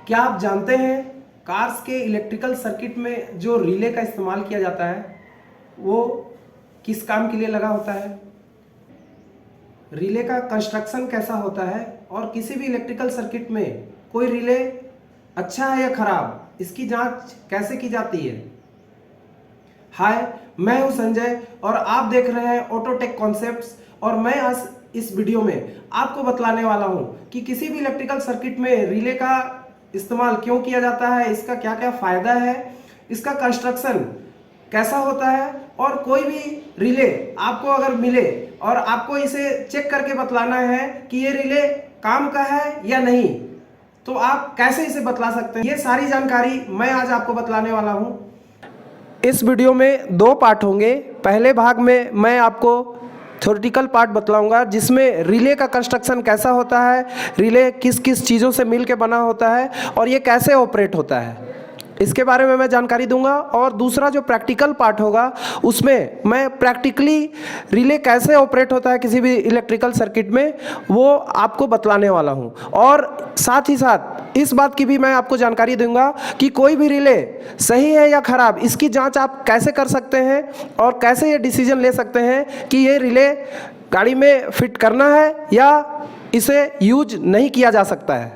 क्या आप जानते हैं कार्स के इलेक्ट्रिकल सर्किट में जो रिले का इस्तेमाल किया जाता है वो किस काम के लिए लगा होता है, रिले का कंस्ट्रक्शन कैसा होता है और किसी भी इलेक्ट्रिकल सर्किट में कोई रिले अच्छा है या खराब इसकी जांच कैसे की जाती है। हाय, मैं हूं संजय और आप देख रहे हैं ऑटोटेक कॉन्सेप्ट्स और मैं आज इस वीडियो में आपको बतलाने वाला हूं कि किसी भी इलेक्ट्रिकल सर्किट में रिले का इस्तेमाल क्यों किया जाता है, इसका क्या क्या फायदा है, इसका कंस्ट्रक्शन कैसा होता है और कोई भी रिले आपको अगर मिले और आपको इसे चेक करके बतलाना है कि ये रिले काम का है या नहीं, तो आप कैसे इसे बतला सकते हैं। ये सारी जानकारी मैं आज आपको बतलाने वाला हूं। इस वीडियो में दो पार्ट होंगे। पहले भाग में मैं आपको थ्योरेटिकल पार्ट बतलाऊंगा जिसमें रिले का कंस्ट्रक्शन कैसा होता है, रिले किस किस चीज़ों से मिलकर बना होता है और ये कैसे ऑपरेट होता है, इसके बारे में मैं जानकारी दूंगा। और दूसरा जो प्रैक्टिकल पार्ट होगा उसमें मैं प्रैक्टिकली रिले कैसे ऑपरेट होता है किसी भी इलेक्ट्रिकल सर्किट में वो आपको बतलाने वाला हूं। और साथ ही साथ इस बात की भी मैं आपको जानकारी दूंगा कि कोई भी रिले सही है या खराब इसकी जांच आप कैसे कर सकते हैं और कैसे ये डिसीजन ले सकते हैं कि ये रिले गाड़ी में फिट करना है या इसे यूज नहीं किया जा सकता है।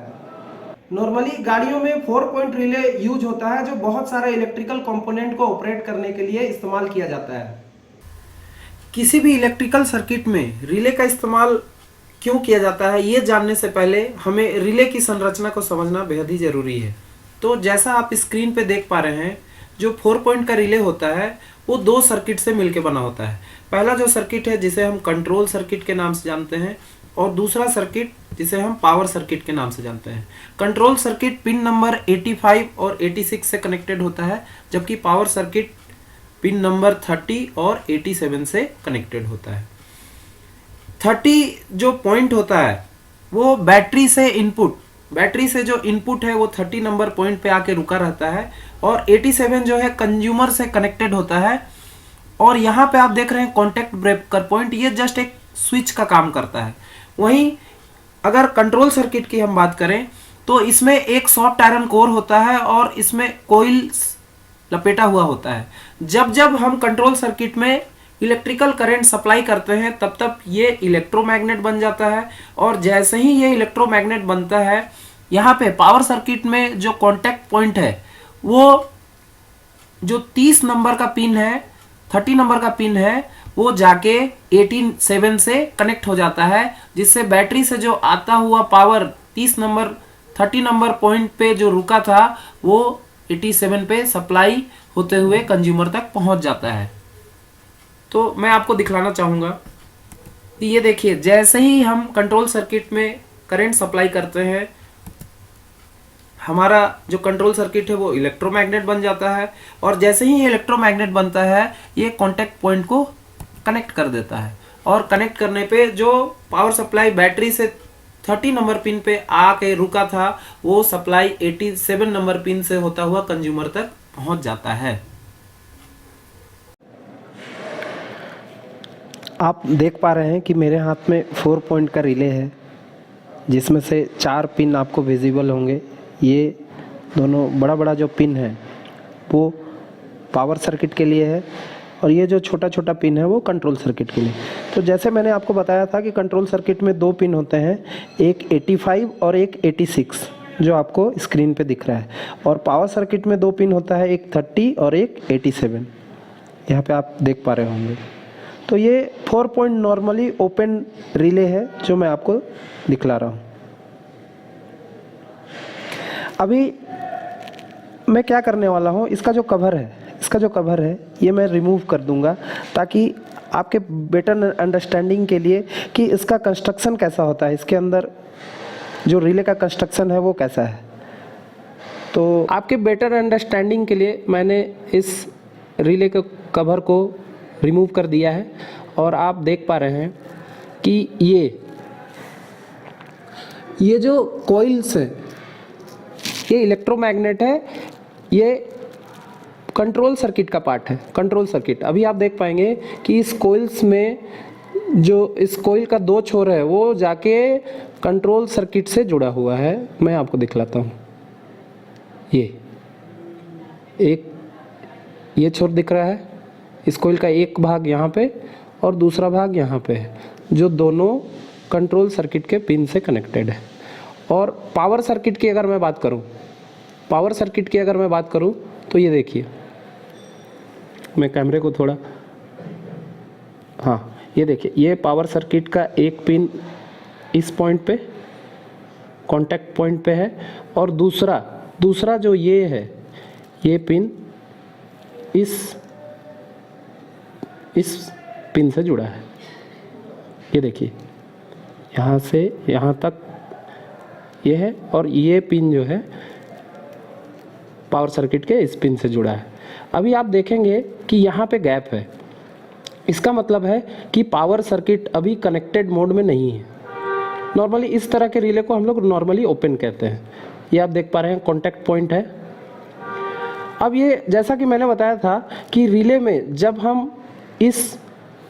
नॉर्मली गाड़ियों में 4 पॉइंट रिले यूज होता है जो बहुत सारे इलेक्ट्रिकल कंपोनेंट को ऑपरेट करने के लिए इस्तेमाल किया जाता है। किसी भी इलेक्ट्रिकल सर्किट में रिले का इस्तेमाल क्यों किया जाता है ये जानने से पहले हमें रिले की संरचना को समझना बेहद ही ज़रूरी है। तो जैसा आप स्क्रीन पे देख पा रहे हैं, जो 4 पॉइंट का रिले होता है वो 2 सर्किट से मिलकर बना होता है। पहला जो सर्किट है जिसे हम कंट्रोल सर्किट के नाम से जानते हैं और दूसरा सर्किट जिसे हम पावर सर्किट के नाम से जानते हैं। कंट्रोल सर्किट पिन नंबर 85 और 86 से कनेक्टेड होता है, जबकि पावर सर्किट पिन नंबर 30 और 87 से कनेक्टेड होता है। 30 जो पॉइंट होता है वो बैटरी से जो इनपुट है वो 30 नंबर पॉइंट पे आके रुका रहता है और 87 जो है कंज्यूमर से कनेक्टेड होता है। और यहाँ पे आप देख रहे हैं कॉन्टेक्ट ब्रेकर पॉइंट, ये जस्ट एक स्विच का काम करता है। वहीं अगर कंट्रोल सर्किट की हम बात करें तो इसमें एक सॉफ्ट आयरन कोर होता है और इसमें कोइल्स लपेटा हुआ होता है। जब जब हम कंट्रोल सर्किट में इलेक्ट्रिकल करंट सप्लाई करते हैं तब तब ये इलेक्ट्रोमैग्नेट बन जाता है और जैसे ही ये इलेक्ट्रोमैग्नेट बनता है यहाँ पे पावर सर्किट में जो कॉन्टैक्ट पॉइंट है वो जो 30 नंबर का पिन है, 30 नंबर का पिन है, वो जाके 87 से कनेक्ट हो जाता है, जिससे बैटरी से जो आता हुआ पावर 30 नंबर पॉइंट पे जो रुका था वो 87 पे सप्लाई होते हुए कंज्यूमर तक पहुंच जाता है। तो मैं आपको दिखलाना चाहूँगा कि ये देखिए, जैसे ही हम कंट्रोल सर्किट में करंट सप्लाई करते हैं हमारा जो कंट्रोल सर्किट है वो इलेक्ट्रोमैग्नेट बन जाता है और जैसे ही इलेक्ट्रोमैग्नेट बनता है ये कॉन्टैक्ट पॉइंट को कनेक्ट कर देता है और कनेक्ट करने पे जो पावर सप्लाई बैटरी से 30 नंबर पिन पे आके रुका था वो सप्लाई 87 नंबर पिन से होता हुआ कंज्यूमर तक पहुंच जाता है। आप देख पा रहे हैं कि मेरे हाथ में 4 पॉइंट का रिले है जिसमें से 4 पिन आपको विजिबल होंगे। ये दोनों बड़ा बड़ा जो पिन है वो पावर सर्किट के लिए है और ये जो छोटा छोटा पिन है वो कंट्रोल सर्किट के लिए। तो जैसे मैंने आपको बताया था कि कंट्रोल सर्किट में 2 पिन होते हैं, एक 85 और एक 86 जो आपको स्क्रीन पे दिख रहा है, और पावर सर्किट में 2 पिन होता है, एक 30 और एक 87, यहाँ पे आप देख पा रहे होंगे। तो ये 4 पॉइंट नॉर्मली ओपन रिले है जो मैं आपको दिखला रहा हूँ। अभी मैं क्या करने वाला हूँ, इसका जो कवर है ये मैं रिमूव कर दूंगा ताकि आपके बेटर अंडरस्टैंडिंग के लिए कि इसका कंस्ट्रक्शन कैसा होता है, इसके अंदर जो रिले का कंस्ट्रक्शन है वो कैसा है। तो आपके बेटर अंडरस्टैंडिंग के लिए मैंने इस रिले के कवर को रिमूव कर दिया है और आप देख पा रहे हैं कि ये जो कॉइल्स है ये इलेक्ट्रोमैग्नेट है, ये कंट्रोल सर्किट का पार्ट है। कंट्रोल सर्किट अभी आप देख पाएंगे कि इस कॉइल्स में जो इस कॉइल का 2 छोर है वो जाके कंट्रोल सर्किट से जुड़ा हुआ है। मैं आपको दिखलाता हूँ। एक ये छोर दिख रहा है, इस कोइल का एक भाग यहाँ पे और दूसरा भाग यहाँ पे है, जो दोनों कंट्रोल सर्किट के पिन से कनेक्टेड है। और पावर सर्किट की अगर मैं बात करूँ, तो ये देखिए, मैं कैमरे को थोड़ा, हाँ ये देखिए, ये पावर सर्किट का एक पिन इस पॉइंट पे, कॉन्टैक्ट पॉइंट पे है, और दूसरा जो ये है, ये पिन इस पिन से जुड़ा है। ये देखिए, यहाँ से यहाँ तक ये है, और ये पिन जो है पावर सर्किट के इस पिन से जुड़ा है। अभी आप देखेंगे कि यहाँ पे गैप है, इसका मतलब है कि पावर सर्किट अभी कनेक्टेड मोड में नहीं है। नॉर्मली इस तरह के रिले को हम लोग नॉर्मली ओपन कहते हैं। ये आप देख पा रहे हैं, कॉन्टैक्ट पॉइंट है। अब ये जैसा कि मैंने बताया था कि रिले में जब हम इस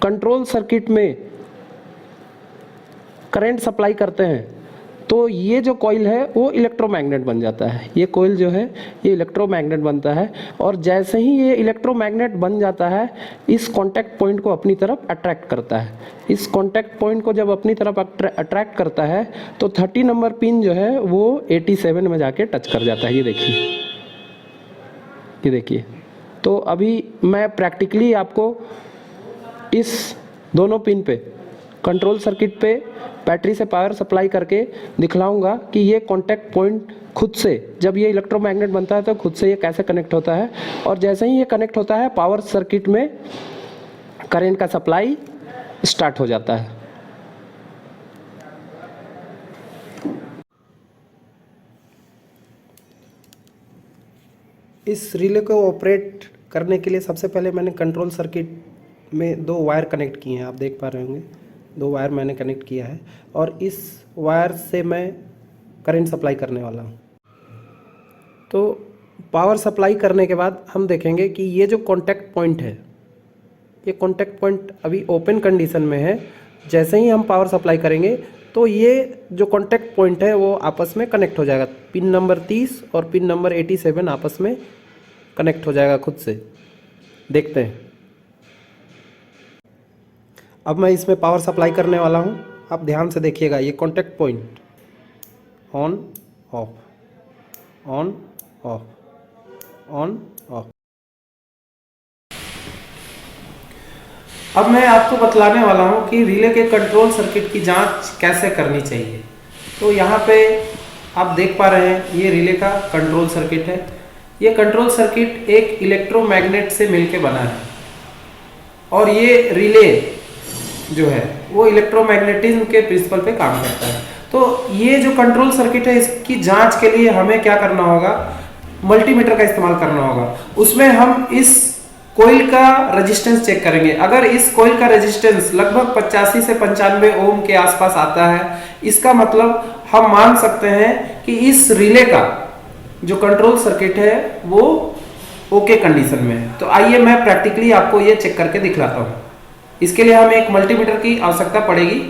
कंट्रोल सर्किट में करंट सप्लाई करते हैं, तो ये जो कॉइल है वो इलेक्ट्रोमैग्नेट बन जाता है। ये कॉइल जो है ये इलेक्ट्रोमैग्नेट बनता है, और जैसे ही ये इलेक्ट्रोमैग्नेट बन जाता है, इस कॉन्टैक्ट पॉइंट को अपनी तरफ अट्रैक्ट करता है। इस कॉन्टैक्ट पॉइंट को जब अपनी तरफ अट्रैक्ट करता है, तो 30 नंबर पिन जो है वो 87 में जाके टच कर जाता है। ये देखिए। तो अभी मैं प्रैक्टिकली आपको इस दोनों पिन पे, कंट्रोल सर्किट पे बैटरी से पावर सप्लाई करके दिखलाऊंगा कि ये कॉन्टैक्ट पॉइंट खुद से, जब ये इलेक्ट्रोमैग्नेट बनता है तो खुद से ये कैसे कनेक्ट होता है, और जैसे ही ये कनेक्ट होता है पावर सर्किट में करंट का सप्लाई स्टार्ट हो जाता है। इस रिले को ऑपरेट करने के लिए सबसे पहले मैंने कंट्रोल सर्किट में 2 वायर कनेक्ट किए हैं। आप देख पा रहे होंगे, 2 वायर मैंने कनेक्ट किया है, और इस वायर से मैं करंट सप्लाई करने वाला हूँ। तो पावर सप्लाई करने के बाद हम देखेंगे कि ये जो कॉन्टैक्ट पॉइंट है, ये कॉन्टैक्ट पॉइंट अभी ओपन कंडीशन में है। जैसे ही हम पावर सप्लाई करेंगे तो ये जो कॉन्टैक्ट पॉइंट है वो आपस में कनेक्ट हो जाएगा। पिन नंबर 30 और पिन नंबर 87 आपस में कनेक्ट हो जाएगा खुद से। देखते हैं। अब मैं इसमें पावर सप्लाई करने वाला हूँ। आप ध्यान से देखिएगा, ये contact point on off, on off, on off. अब मैं आपको बतलाने वाला हूँ कि रिले के कंट्रोल सर्किट की जांच कैसे करनी चाहिए। तो यहाँ पे आप देख पा रहे हैं, ये रिले का कंट्रोल सर्किट है। ये कंट्रोल सर्किट एक इलेक्ट्रोमैग्नेट से मिलके बना है, और ये रिले जो है वो इलेक्ट्रोमैग्नेटिज्म के प्रिंसिपल पे काम करता है। तो ये जो कंट्रोल सर्किट है, इसकी जांच के लिए हमें क्या करना होगा, मल्टीमीटर का इस्तेमाल करना होगा। उसमें हम इस कोइल का रेजिस्टेंस चेक करेंगे। अगर इस कोइल का रेजिस्टेंस लगभग 85 से 95 ओम के आसपास आता है, इसका मतलब हम मान सकते हैं कि इस रिले का जो कंट्रोल सर्किट है वो ओके कंडीशन में है। तो आइए मैं प्रैक्टिकली आपको ये चेक करके दिखलाता हूँ। इसके लिए हमें एक मल्टीमीटर की आवश्यकता पड़ेगी,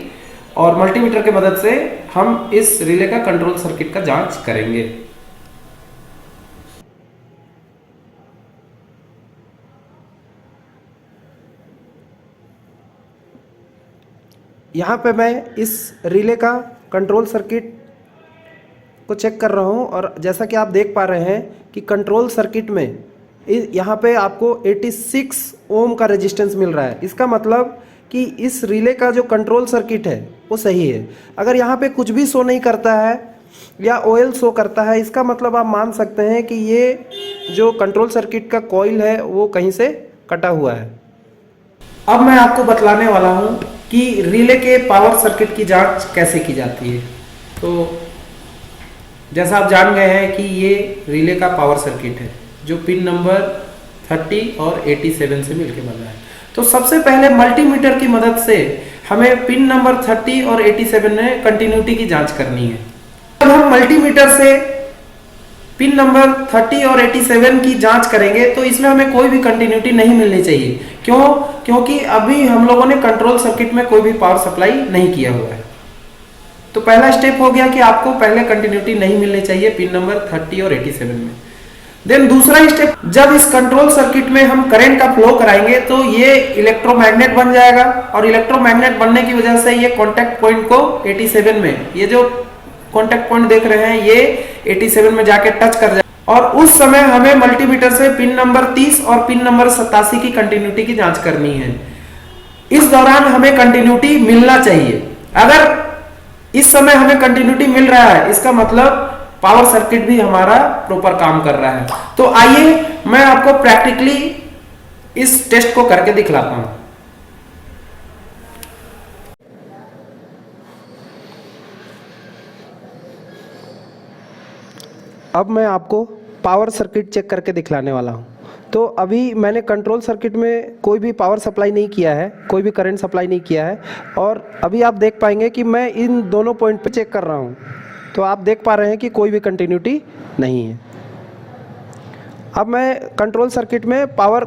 और मल्टीमीटर की मदद से हम इस रिले का कंट्रोल सर्किट का जांच करेंगे। यहाँ पे मैं इस रिले का कंट्रोल सर्किट को चेक कर रहा हूँ, और जैसा कि आप देख पा रहे हैं कि कंट्रोल सर्किट में यहाँ पे आपको 86 ओम का रेजिस्टेंस मिल रहा है। इसका मतलब कि इस रिले का जो कंट्रोल सर्किट है वो सही है। अगर यहाँ पे कुछ भी शो नहीं करता है या OL शो करता है, इसका मतलब आप मान सकते हैं कि ये जो कंट्रोल सर्किट का कॉइल है वो कहीं से कटा हुआ है। अब मैं आपको बतलाने वाला हूँ कि रिले के पावर सर्किट की जांच कैसे की जाती है। तो जैसा आप जान गए हैं कि ये रिले का पावर सर्किट है जो पिन नंबर 30 और 87 से मिलकर बना है। तो सबसे पहले मल्टीमीटर की मदद से हमें पिन नंबर 30 और 87 में कंटिन्यूटी की जांच करनी है। जब हम मल्टीमीटर से पिन नंबर 30 और 87 की जांच करेंगे तो इसमें हमें कोई भी कंटिन्यूटी नहीं मिलनी चाहिए। क्यों? क्योंकि अभी हम लोगों ने कंट्रोल सर्किट में कोई भी पावर सप्लाई नहीं किया हुआ है। तो पहला स्टेप हो गया कि आपको पहले कंटिन्यूटी नहीं मिलनी चाहिए पिन नंबर 30 और 87 में। देन दूसरा स्टेप, जब इस कंट्रोल सर्किट में हम करंट का फ्लो कराएंगे तो ये इलेक्ट्रोमैग्नेट बन जाएगा और इलेक्ट्रोमैग्नेट बनने की वजह से ये कॉन्टैक्ट पॉइंट को 87 में, ये जो कॉन्टैक्ट पॉइंट देख रहे हैं ये 87 में जाके टच कर जाए और उस समय हमें मल्टीमीटर से पिन नंबर 30 और पिन नंबर 87 की कंटिन्यूटी की जांच करनी है। इस दौरान हमें कंटिन्यूटी मिलना चाहिए। अगर इस समय हमें कंटिन्यूटी मिल रहा है इसका मतलब पावर सर्किट भी हमारा प्रॉपर काम कर रहा है। तो आइए मैं आपको प्रैक्टिकली इस टेस्ट को करके दिखलाता हूं। अब मैं आपको पावर सर्किट चेक करके दिखलाने वाला हूं। तो अभी मैंने कंट्रोल सर्किट में कोई भी पावर सप्लाई नहीं किया है, कोई भी करंट सप्लाई नहीं किया है और अभी आप देख पाएंगे कि मैं इन दोनों पॉइंट पे चेक कर रहा हूं। तो आप देख पा रहे हैं कि कोई भी कंटिन्यूटी नहीं है। अब मैं कंट्रोल सर्किट में पावर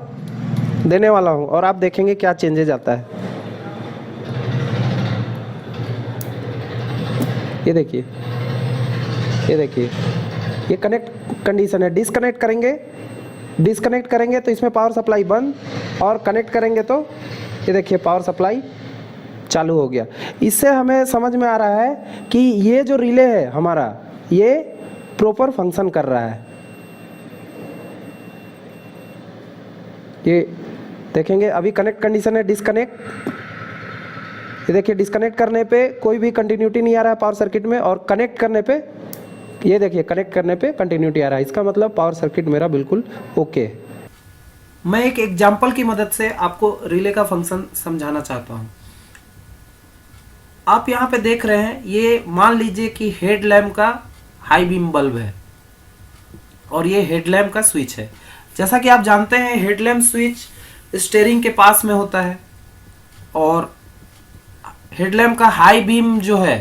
देने वाला हूं और आप देखेंगे क्या चेंजेज आता है। ये देखिए, ये देखिए, ये कनेक्ट कंडीशन है। डिस्कनेक्ट करेंगे तो इसमें पावर सप्लाई बंद और कनेक्ट करेंगे तो ये देखिए पावर सप्लाई चालू हो गया। इससे हमें समझ में आ रहा है कि ये जो रिले है हमारा ये प्रॉपर फंक्शन कर रहा है। ये देखेंगे अभी कनेक्ट कंडीशन है, डिस्कनेक्ट, ये देखिए डिस्कनेक्ट करने पे कोई भी कंटिन्यूटी नहीं आ रहा है पावर सर्किट में और कनेक्ट करने पे ये देखिए कनेक्ट करने पे कंटिन्यूटी आ रहा है। इसका मतलब पावर सर्किट मेरा बिल्कुल ओके। मैं एक एग्जांपल की मदद से आपको रिले का फंक्शन समझाना चाहता हूं। आप यहां पे देख रहे हैं, ये मान लीजिए कि हेडलैम्प का हाई बीम बल्ब है और ये हेडलैम्प का स्विच है। जैसा कि आप जानते हैं हेडलैम्प स्विच स्टीयरिंग के पास में होता है और हेडलैम्प का हाई बीम जो है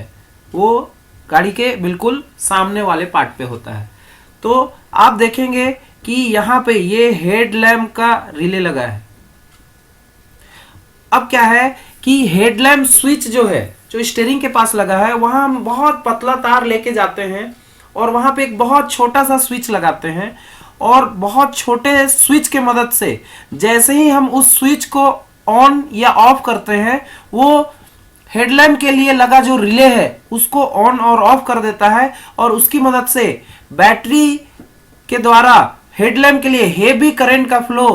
वो गाड़ी के बिल्कुल सामने वाले पार्ट पे होता है। तो आप देखेंगे कि यहाँ पे ये हेडलैम्प का रिले लगा है। अब क्या है कि हेडलैम्प स्विच जो है जो स्टीयरिंग के पास लगा है वहां हम बहुत पतला तार लेके जाते हैं और वहां पे एक बहुत छोटा सा स्विच लगाते हैं और बहुत छोटे स्विच के मदद से जैसे ही हम उस स्विच को ऑन या ऑफ करते हैं वो हेडलैम्प के लिए लगा जो रिले है उसको ऑन और ऑफ कर देता है और उसकी मदद से बैटरी के द्वारा हेडलैम्प के लिए हेवी करंट का फ्लो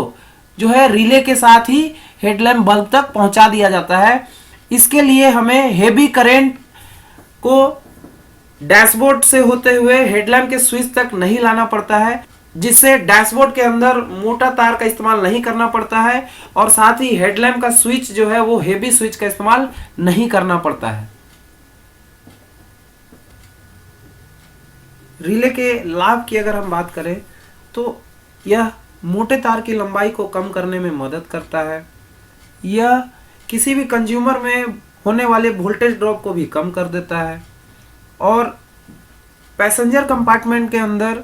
जो है रिले के साथ ही हेडलैम्प बल्ब तक पहुंचा दिया जाता है। इसके लिए हमें हेवी करंट को डैशबोर्ड से होते हुए हेडलैम्प के स्विच तक नहीं लाना पड़ता है, जिससे डैशबोर्ड के अंदर मोटा तार का इस्तेमाल नहीं करना पड़ता है और साथ ही हेडलैम्प का स्विच जो है वो हेवी स्विच का इस्तेमाल नहीं करना पड़ता है। रिले के लाभ की अगर हम बात करें तो यह मोटे तार की लंबाई को कम करने में मदद करता है। यह किसी भी कंज्यूमर में होने वाले वोल्टेज ड्रॉप को भी कम कर देता है और पैसेंजर कंपार्टमेंट के अंदर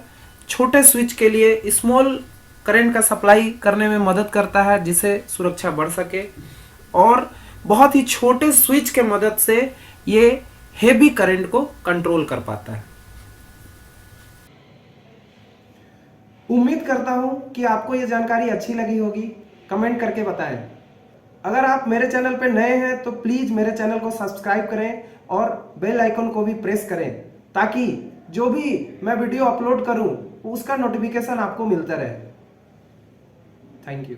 छोटे स्विच के लिए स्मॉल करंट का सप्लाई करने में मदद करता है जिससे सुरक्षा बढ़ सके और बहुत ही छोटे स्विच के मदद से ये हेवी करंट को कंट्रोल कर पाता है। उम्मीद करता हूं कि आपको ये जानकारी अच्छी लगी होगी। कमेंट करके बताएं। अगर आप मेरे चैनल पर नए हैं तो प्लीज मेरे चैनल को सब्सक्राइब करें और बेल आइकन को भी प्रेस करें ताकि जो भी मैं वीडियो अपलोड करूं उसका नोटिफिकेशन आपको मिलता रहे। Thank you.